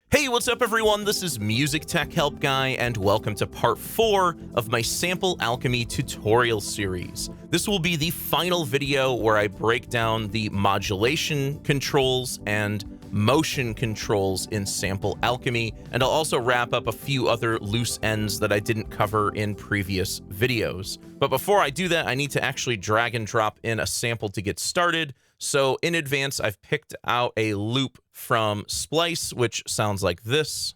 Hey, what's up everyone? This is MusicTechHelpGuy and welcome to part 4 of my Sample Alchemy tutorial series. This will be the final video where I break down the modulation controls and motion controls in Sample Alchemy, and I'll also wrap up a few other loose ends that I didn't cover in previous videos. But before I do that, I need to actually drag and drop in a sample to get started. So in advance, I've picked out a loop from Splice, which sounds like this.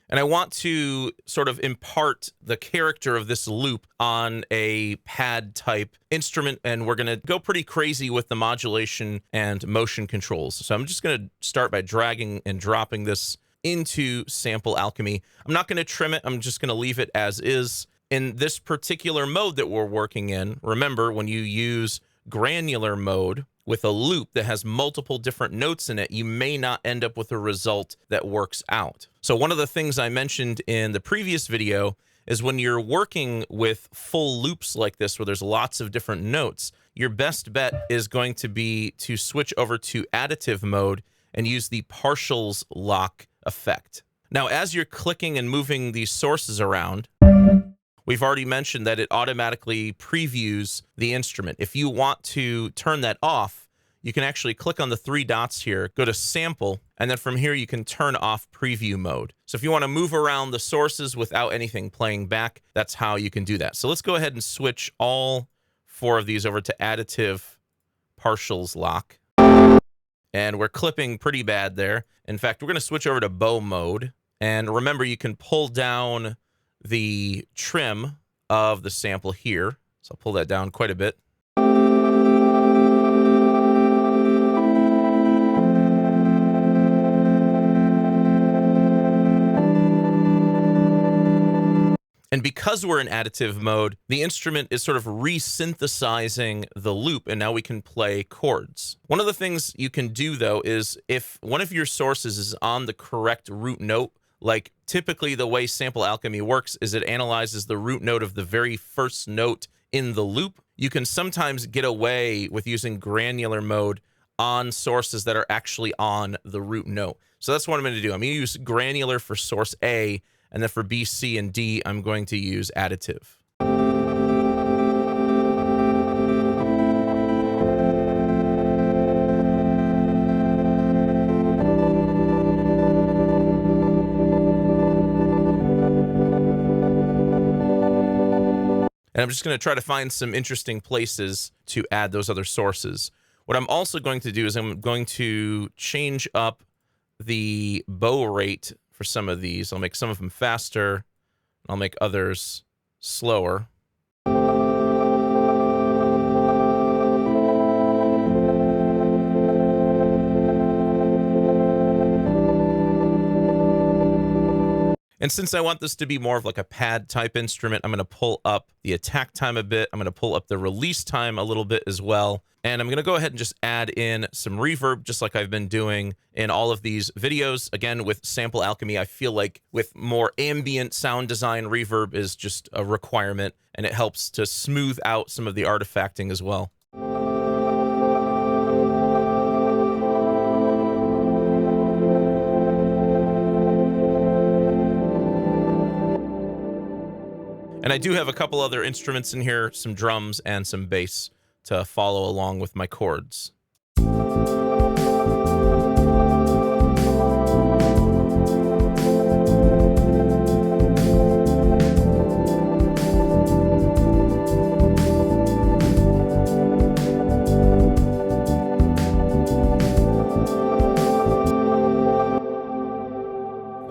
And I want to sort of impart the character of this loop on a pad type instrument, and we're going to go pretty crazy with the modulation and motion controls. So I'm just going to start by dragging and dropping this into Sample Alchemy. I'm not going to trim it. I'm just going to leave it as is. In this particular mode that we're working in, remember when you use granular mode with a loop that has multiple different notes in it, you may not end up with a result that works out. So one of the things I mentioned in the previous video is when you're working with full loops like this, where there's lots of different notes, your best bet is going to be to switch over to additive mode and use the partials lock effect. Now, as you're clicking and moving these sources around, we've already mentioned that it automatically previews the instrument. If you want to turn that off, you can actually click on the 3 dots here, go to Sample, and then from here you can turn off preview mode. So if you want to move around the sources without anything playing back, that's how you can do that. So let's go ahead and switch all 4 of these over to additive partials lock. And we're clipping pretty bad there. In fact, we're going to switch over to bow mode. And remember, you can pull down the trim of the sample here. So I'll pull that down quite a bit. And because we're in additive mode, the instrument is sort of resynthesizing the loop, and now we can play chords. One of the things you can do, though, is if one of your sources is on the correct root note, like typically the way Sample Alchemy works is it analyzes the root note of the very first note in the loop, you can sometimes get away with using granular mode on sources that are actually on the root note. So that's what I'm going to do. I'm going to use granular for source A, and then for B, C, and D, I'm going to use additive. And I'm just going to try to find some interesting places to add those other sources. What I'm also going to do is I'm going to change up the bow rate for some of these. I'll make some of them faster. I'll make others slower. And since I want this to be more of like a pad type instrument, I'm going to pull up the attack time a bit. I'm going to pull up the release time a little bit as well. And I'm going to go ahead and just add in some reverb, just like I've been doing in all of these videos. Again, with Sample Alchemy, I feel like with more ambient sound design, reverb is just a requirement, and it helps to smooth out some of the artifacting as well. And I do have a couple other instruments in here, some drums and some bass to follow along with my chords.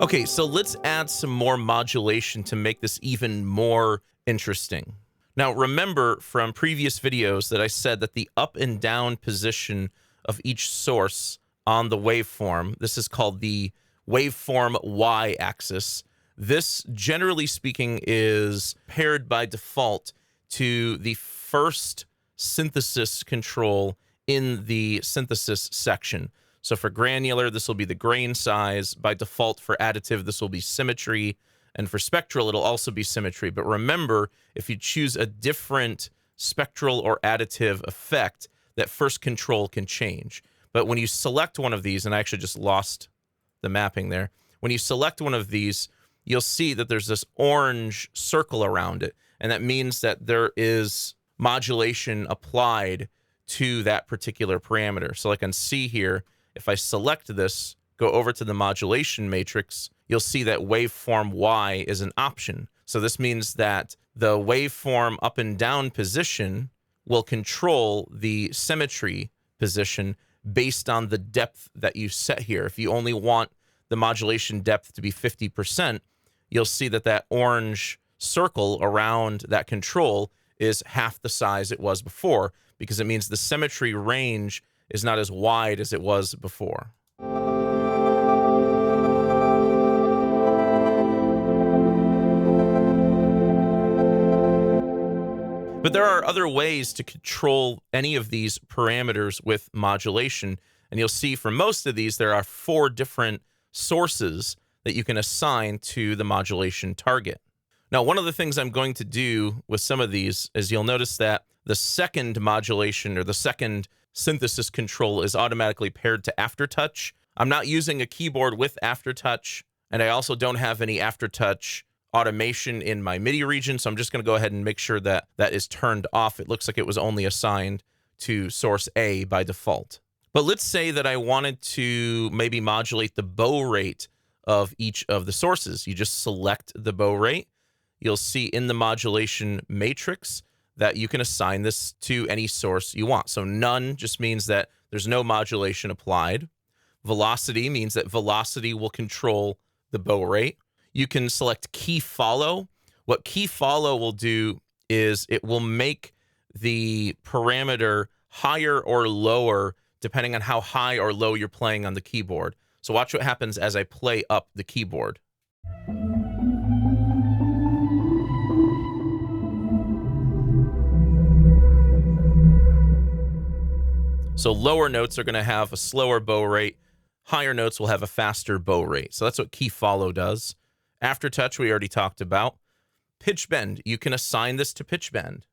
Okay, so let's add some more modulation to make this even more interesting. Now, remember from previous videos that I said that the up and down position of each source on the waveform, this is called the waveform y-axis. This, generally speaking, is paired by default to the first synthesis control in the synthesis section. So for granular, this will be the grain size. By default, for additive, this will be symmetry. And for spectral, it'll also be symmetry. But remember, if you choose a different spectral or additive effect, that first control can change. But when you select one of these, and I actually just lost the mapping there, when you select one of these, you'll see that there's this orange circle around it. And that means that there is modulation applied to that particular parameter. So like on C here, if I select this, go over to the modulation matrix, you'll see that waveform Y is an option. So this means that the waveform up and down position will control the symmetry position based on the depth that you set here. If you only want the modulation depth to be 50%, you'll see that that orange circle around that control is half the size it was before, because it means the symmetry range is not as wide as it was before. But there are other ways to control any of these parameters with modulation. And you'll see for most of these, there are 4 different sources that you can assign to the modulation target. Now, one of the things I'm going to do with some of these is you'll notice that the second modulation or the second synthesis control is automatically paired to Aftertouch. I'm not using a keyboard with Aftertouch, and I also don't have any Aftertouch automation in my MIDI region, so I'm just going to go ahead and make sure that that is turned off. It looks like it was only assigned to source A by default. But let's say that I wanted to maybe modulate the bow rate of each of the sources. You just select the bow rate. You'll see in the modulation matrix that you can assign this to any source you want. So none just means that there's no modulation applied. Velocity means that velocity will control the bow rate. You can select key follow. What key follow will do is it will make the parameter higher or lower depending on how high or low you're playing on the keyboard. So watch what happens as I play up the keyboard. So lower notes are going to have a slower bow rate. Higher notes will have a faster bow rate. So that's what key follow does. Aftertouch, we already talked about. Pitch bend, you can assign this to pitch bend.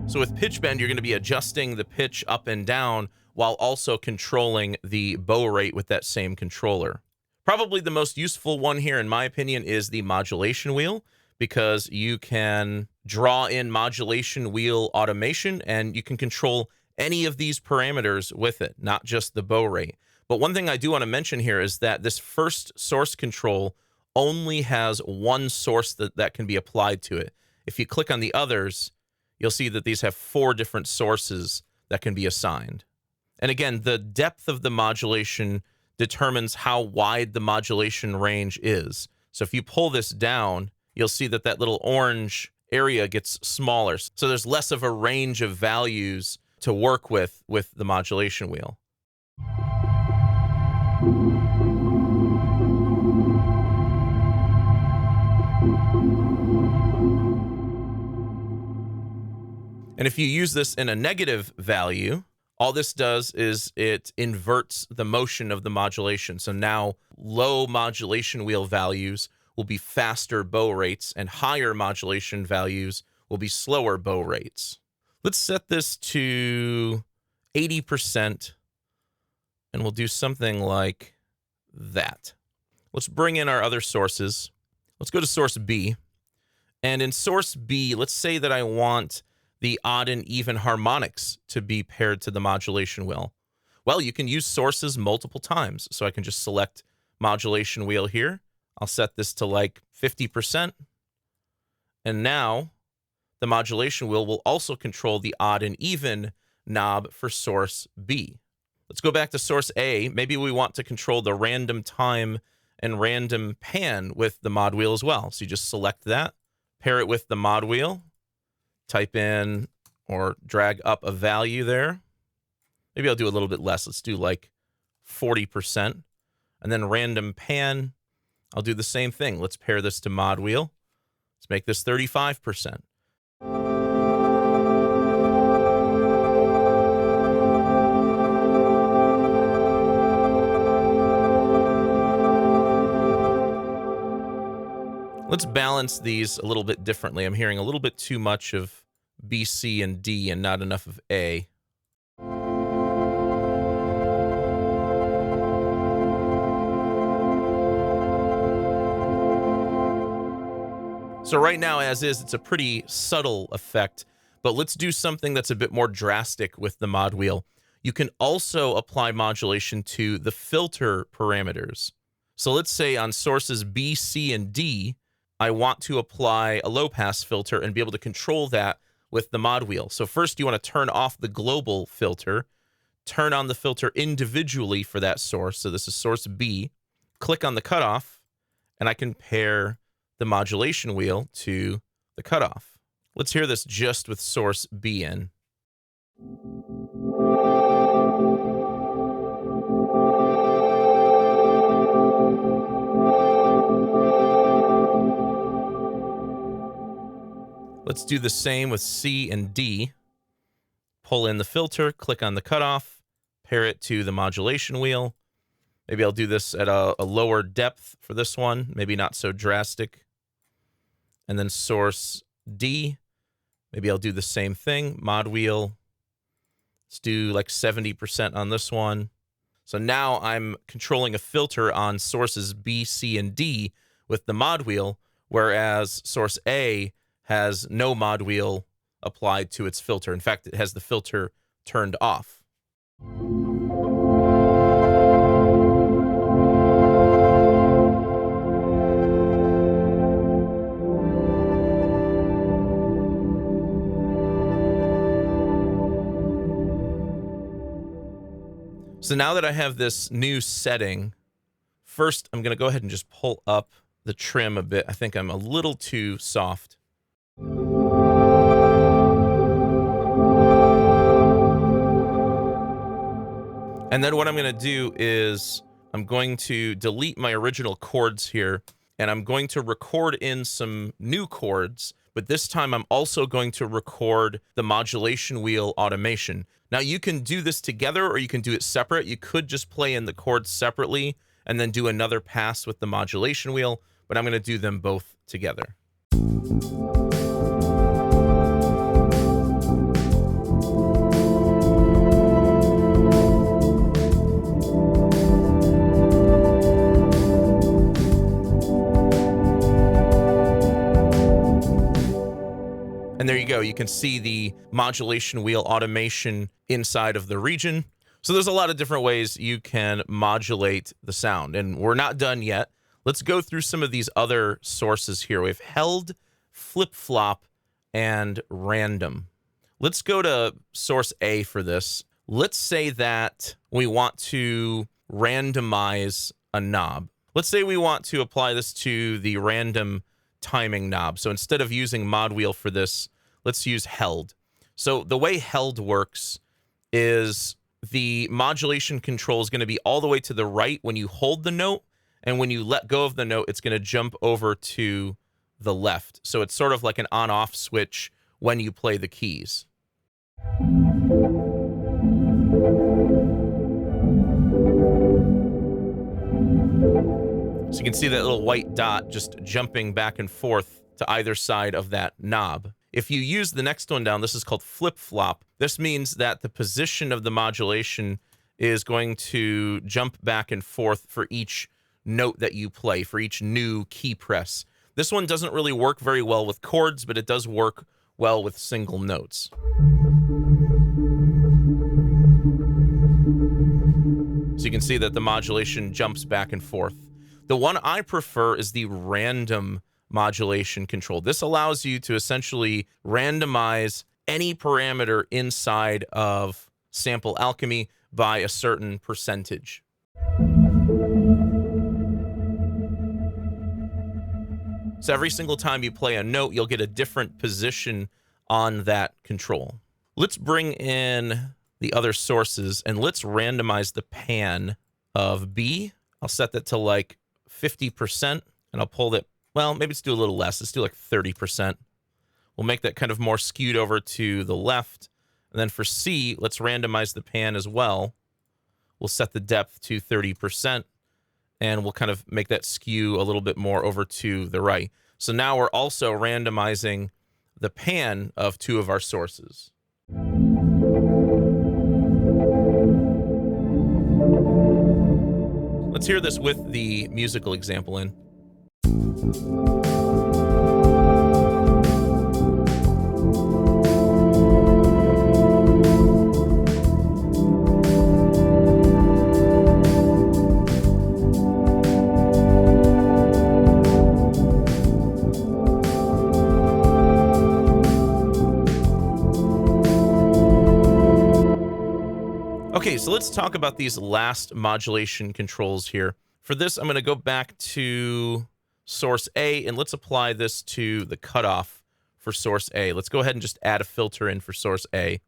So with pitch bend, you're going to be adjusting the pitch up and down while also controlling the bow rate with that same controller. Probably the most useful one here, in my opinion, is the modulation wheel, because you can draw in modulation wheel automation and you can control any of these parameters with it, not just the bow rate. But one thing I do want to mention here is that this first source control only has one source that can be applied to it. If you click on the others, you'll see that these have 4 different sources that can be assigned. And again, the depth of the modulation determines how wide the modulation range is. So if you pull this down, you'll see that that little orange area gets smaller. So there's less of a range of values to work with the modulation wheel. And if you use this in a negative value, all this does is it inverts the motion of the modulation. So now low modulation wheel values will be faster bow rates and higher modulation values will be slower bow rates. Let's set this to 80% and we'll do something like that. Let's bring in our other sources. Let's go to source B. And in source B, let's say that I want the odd and even harmonics to be paired to the modulation wheel. Well, you can use sources multiple times. So I can just select modulation wheel here. I'll set this to like 50%. And now the modulation wheel will also control the odd and even knob for source B. Let's go back to source A. Maybe we want to control the random time and random pan with the mod wheel as well. So you just select that, pair it with the mod wheel, type in or drag up a value there. Maybe I'll do a little bit less. Let's do like 40%. And then random pan, I'll do the same thing. Let's pair this to mod wheel, Let's make this 35%. Let's balance these a little bit differently. I'm hearing a little bit too much of B, C, and D and not enough of A. So right now, as is, it's a pretty subtle effect, but let's do something that's a bit more drastic with the mod wheel. You can also apply modulation to the filter parameters. So let's say on sources B, C, and D, I want to apply a low-pass filter and be able to control that with the mod wheel. So first, you want to turn off the global filter, turn on the filter individually for that source. So this is source B. Click on the cutoff, and I can pair the modulation wheel to the cutoff. Let's hear this just with source B in. Let's do the same with C and D. Pull in the filter, click on the cutoff, pair it to the modulation wheel. Maybe I'll do this at a lower depth for this one, maybe not so drastic. And then source D, maybe I'll do the same thing, mod wheel. Let's do like 70% on this one. So now I'm controlling a filter on sources B, C, and D with the mod wheel, whereas source A has no mod wheel applied to its filter. In fact, it has the filter turned off. So now that I have this new setting, first I'm going to go ahead and just pull up the trim a bit. I think I'm a little too soft. And then what I'm going to do is I'm going to delete my original chords here, and I'm going to record in some new chords, but this time I'm also going to record the modulation wheel automation. Now you can do this together or you can do it separate. You could just play in the chords separately and then do another pass with the modulation wheel, but I'm going to do them both together. And there you go. You can see the modulation wheel automation inside of the region. So there's a lot of different ways you can modulate the sound. And we're not done yet. Let's go through some of these other sources here. We have held, flip-flop, and random. Let's go to source A for this. Let's say that we want to randomize a knob. Let's say we want to apply this to the random timing knob. So instead of using mod wheel for this, let's use held. So the way held works is the modulation control is going to be all the way to the right when you hold the note, and when you let go of the note, it's going to jump over to the left. So it's sort of like an on-off switch when you play the keys. So you can see that little white dot just jumping back and forth to either side of that knob. If you use the next one down, this is called flip-flop. This means that the position of the modulation is going to jump back and forth for each note that you play, for each new key press. This one doesn't really work very well with chords, but it does work well with single notes. So you can see that the modulation jumps back and forth. The one I prefer is the random modulation control. This allows you to essentially randomize any parameter inside of Sample Alchemy by a certain percentage. So every single time you play a note, you'll get a different position on that control. Let's bring in the other sources and let's randomize the pan of B. I'll set that to like 50%, and I'll pull that Well, maybe let's do a little less. Let's do like 30%. We'll make that kind of more skewed over to the left. And then for C, let's randomize the pan as well. We'll set the depth to 30%, and we'll kind of make that skew a little bit more over to the right. So now we're also randomizing the pan of two of our sources. Let's hear this with the musical example in. Okay, so let's talk about these last modulation controls here. For this, I'm going to go back to source A, and let's apply this to the cutoff for source A. Let's go ahead and just add a filter in for source A,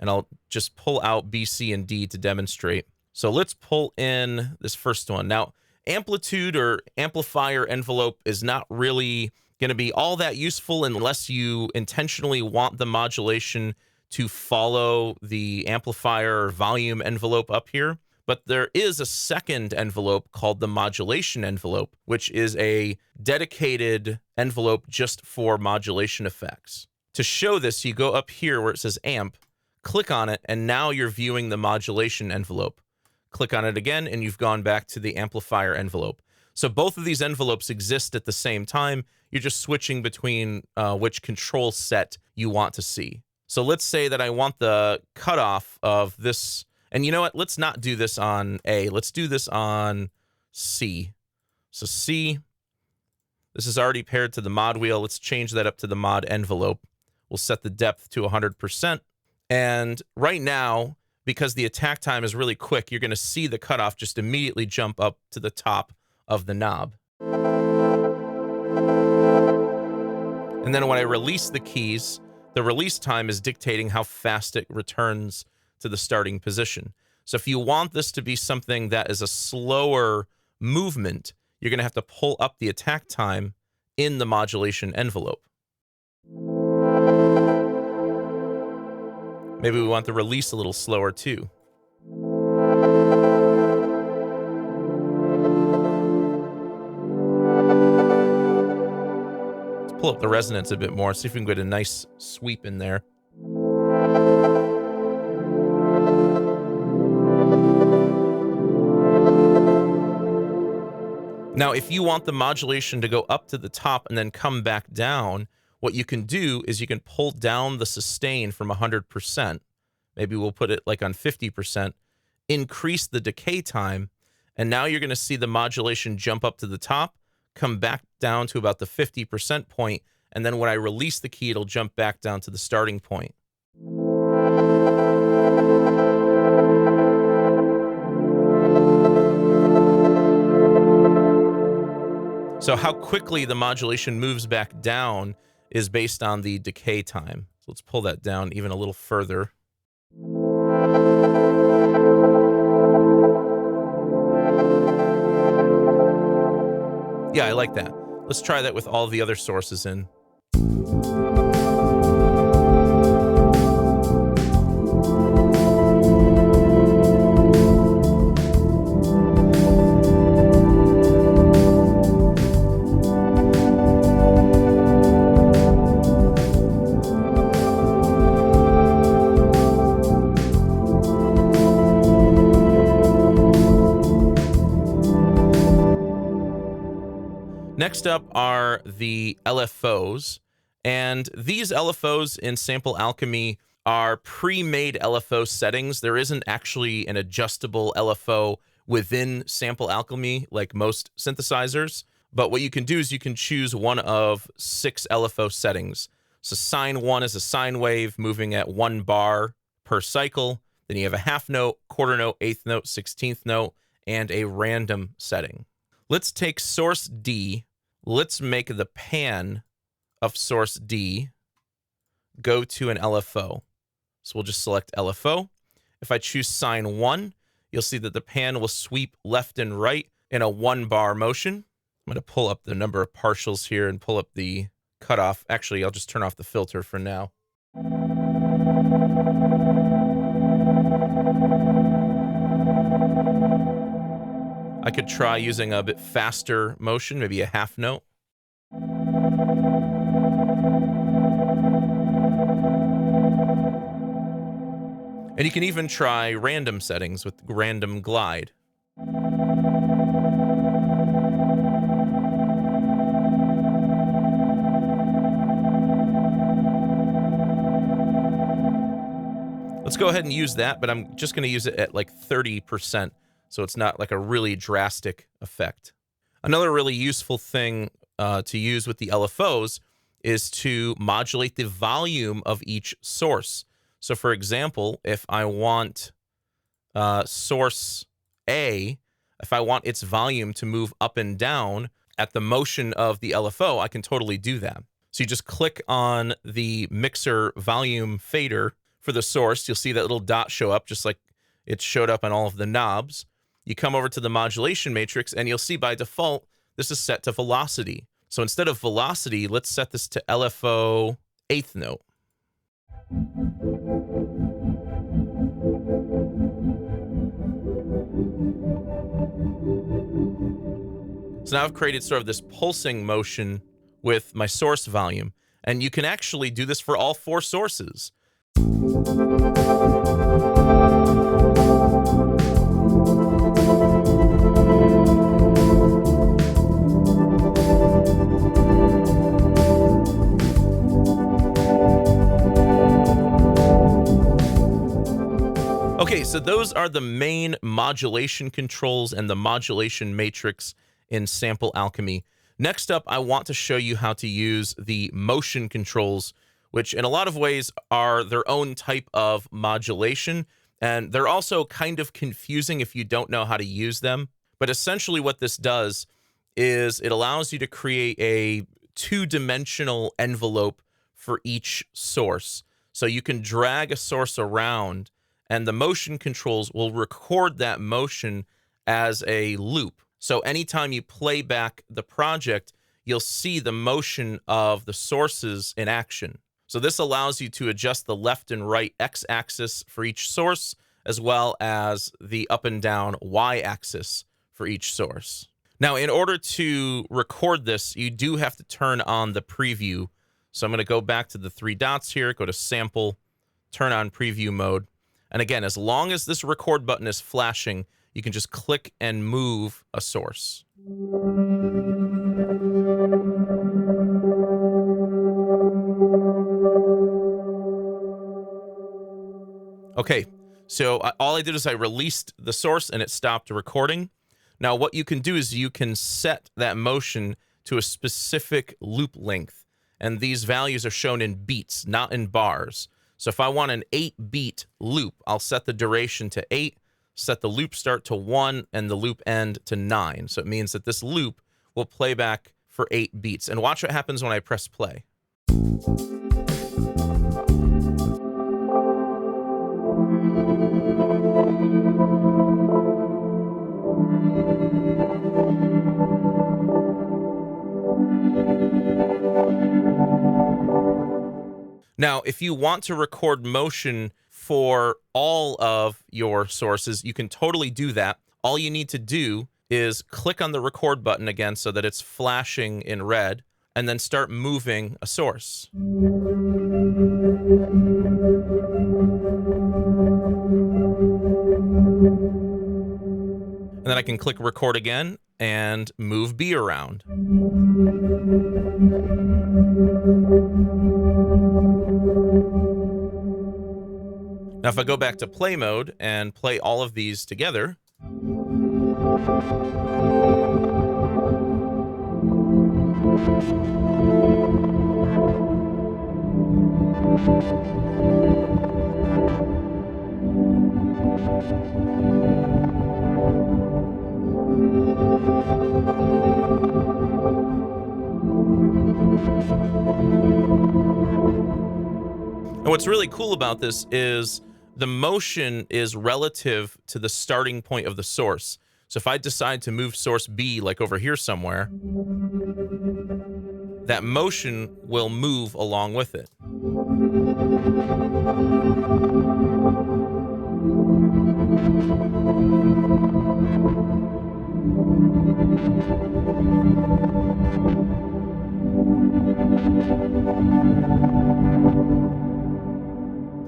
and I'll just pull out B, C, and D to demonstrate. So let's pull in this first one. Now, amplitude or amplifier envelope is not really going to be all that useful unless you intentionally want the modulation to follow the amplifier or volume envelope up here. But there is a second envelope called the modulation envelope, which is a dedicated envelope just for modulation effects. To show this, you go up here where it says amp, click on it, and now you're viewing the modulation envelope. Click on it again, and you've gone back to the amplifier envelope. So both of these envelopes exist at the same time. You're just switching between which control set you want to see. So let's say that I want the cutoff of this, and you know what? Let's not do this on A. Let's do this on C. So C, this is already paired to the mod wheel. Let's change that up to the mod envelope. We'll set the depth to 100%. And right now, because the attack time is really quick, you're going to see the cutoff just immediately jump up to the top of the knob. And then when I release the keys, the release time is dictating how fast it returns to the starting position. So if you want this to be something that is a slower movement, you're going to have to pull up the attack time in the modulation envelope. Maybe we want the release a little slower too. Pull up the resonance a bit more, see if we can get a nice sweep in there. Now, if you want the modulation to go up to the top and then come back down, what you can do is you can pull down the sustain from 100%. Maybe we'll put it like on 50%, increase the decay time, and now you're going to see the modulation jump up to the top, come back down to about the 50% point, and then when I release the key, it'll jump back down to the starting point. So how quickly the modulation moves back down is based on the decay time. So let's pull that down even a little further. Yeah, I like that. Let's try that with all the other sources in. Next up are the LFOs, and these LFOs in Sample Alchemy are pre-made LFO settings. There isn't actually an adjustable LFO within Sample Alchemy like most synthesizers, but what you can do is you can choose one of 6 LFO settings. So sine 1 is a sine wave moving at 1 bar per cycle. Then you have a half note, quarter note, eighth note, 16th note, and a random setting. Let's take source D. Let's make the pan of source D go to an LFO. So we'll just select LFO. If I choose sine 1, you'll see that the pan will sweep left and right in a 1 bar motion. I'm going to pull up the number of partials here and pull up the cutoff. Actually, I'll just turn off the filter for now. I could try using a bit faster motion, maybe a half note. And you can even try random settings with random glide. Let's go ahead and use that, but I'm just going to use it at like 30%, so it's not like a really drastic effect. Another really useful thing to use with the LFOs is to modulate the volume of each source. So for example, if I want source A, if I want its volume to move up and down at the motion of the LFO, I can totally do that. So you just click on the mixer volume fader for the source. You'll see that little dot show up just like it showed up on all of the knobs. You come over to the modulation matrix and you'll see by default, this is set to velocity. So instead of velocity, let's set this to LFO 8th note. So now I've created sort of this pulsing motion with my source volume. And you can actually do this for all 4 sources. Okay, so those are the main modulation controls and the modulation matrix in Sample Alchemy. Next up, I want to show you how to use the motion controls, which in a lot of ways are their own type of modulation, and they're also kind of confusing if you don't know how to use them. But essentially what this does is it allows you to create a 2-dimensional envelope for each source. So you can drag a source around, and the motion controls will record that motion as a loop. So anytime you play back the project, you'll see the motion of the sources in action. So this allows you to adjust the left and right x-axis for each source, as well as the up and down y-axis for each source. Now, in order to record this, you do have to turn on the preview. So I'm going to go back to the 3 dots here, go to Sample, turn on Preview mode. And again, as long as this record button is flashing, you can just click and move a source. Okay, so all I did is I released the source and it stopped recording. Now what you can do is you can set that motion to a specific loop length, and these values are shown in beats, not in bars. So if I want an 8-beat loop, I'll set the duration to 8, set the loop start to 1, and the loop end to 9. So it means that this loop will play back for 8 beats. And watch what happens when I press play. Now, if you want to record motion for all of your sources, you can totally do that. All you need to do is click on the record button again so that it's flashing in red, and then start moving a source. And then I can click record again and move B around. Now, if I go back to play mode and play all of these together, and what's really cool about this is the motion is relative to the starting point of the source. So if I decide to move source B, like over here somewhere, that motion will move along with it.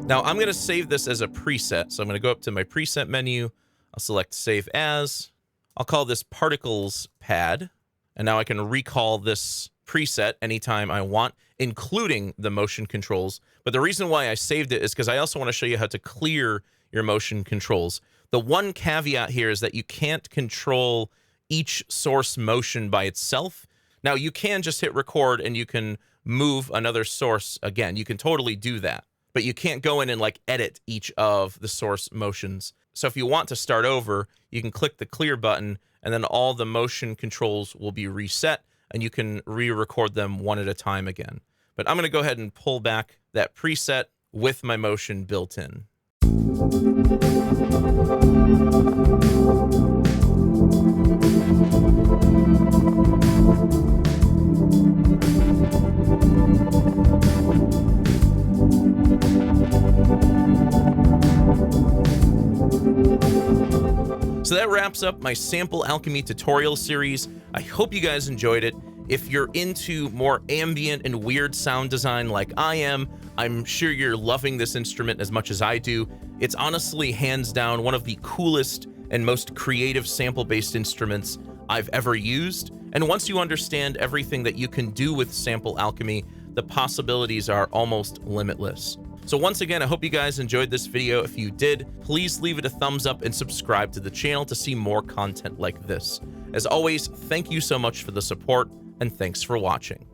Now I'm going to save this as a preset. So I'm going to go up to my preset menu. I'll select Save As. I'll call this Particles Pad. And now I can recall this preset anytime I want, including the motion controls. But the reason why I saved it is because I also want to show you how to clear your motion controls. The one caveat here is that you can't control each source motion by itself. Now, you can just hit record and you can move another source again. You can totally do that. But you can't go in and like edit each of the source motions. So if you want to start over, you can click the clear button and then all the motion controls will be reset and you can re-record them one at a time again. But I'm going to go ahead and pull back that preset with my motion built in. So that wraps up my Sample Alchemy tutorial series. I hope you guys enjoyed it. If you're into more ambient and weird sound design like I am, I'm sure you're loving this instrument as much as I do. It's honestly hands down one of the coolest and most creative sample-based instruments I've ever used. And once you understand everything that you can do with Sample Alchemy, the possibilities are almost limitless. So once again, I hope you guys enjoyed this video. If you did, please leave it a thumbs up and subscribe to the channel to see more content like this. As always, thank you so much for the support, and thanks for watching.